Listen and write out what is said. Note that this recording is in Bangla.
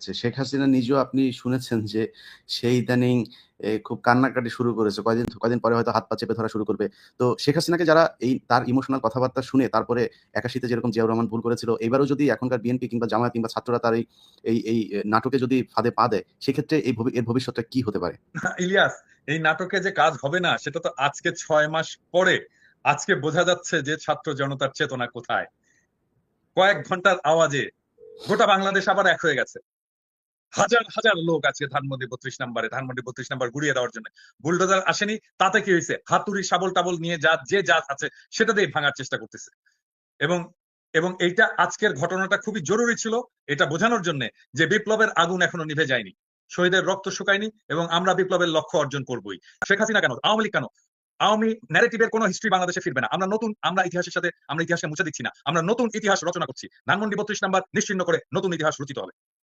যাচ্ছে। শেখ হাসিনা নিজেও আপনি শুনেছেন যে সে ইদানিং খুব কান্নাকাটি শুরু করেছে। কয়দিন পরে হয়তো হাত পা চেপে ধরা শুরু করবে। তো শেখ হাসিনাকে যারা এই তার ইমোশনাল কথাবার্তা শুনে তারপরে ৮১ তে যেরকম জিয়াউর রহমান ভুল করেছিল, এবারও যদি এখনকার বিএনপি কিংবা জামায়াত কিংবা ছাত্ররা তার এই নাটকে যদি ফাঁদে পা দেয়, সেক্ষেত্রে এর ভবিষ্যৎটা কি হতে পারে? ইলিয়াস, এই নাটকে যে কাজ হবে না সেটা তো আজকে 6 মাস পরে আজকে বোঝা যাচ্ছে যে ছাত্র জনতার চেতনা কোথায়। কয়েক ঘন্টার আওয়াজে গোটা বাংলাদেশ আবার এক হয়ে গেছে। হাজার হাজার লোক আছে ধানমন্ডি 32 নাম্বার গুড়িয়ে দেওয়ার জন্য। বুলডোজার আসেনি, তাতে কি হয়েছে? হাতুড়ি শাবল টাবল নিয়ে যে জাত আছে সেটা দিয়ে ভাঙার চেষ্টা করতেছে। এবং এবং এইটা আজকের ঘটনাটা খুবই জরুরি ছিল, এটা বোঝানোর জন্য যে বিপ্লবের আগুন এখনো নিভে যায়নি, শহীদের রক্ত শুকায়নি, এবং আমরা বিপ্লবের লক্ষ্য অর্জন করবই। শেখ হাসিনা কেন, আওয়ামী লীগ কেন, আওয়ামী ন্যারেটিভের কোনো হিস্ট্রি বাংলাদেশে ফিরবে না। আমরা ইতিহাসের সাথে আমরা ইতিহাসকে মুছে দিচ্ছি না, আমরা নতুন ইতিহাস রচনা করছি। ধানমন্ডি 32 নাম্বার নিশ্চিহ্ন করে নতুন ইতিহাস রচিত হবে।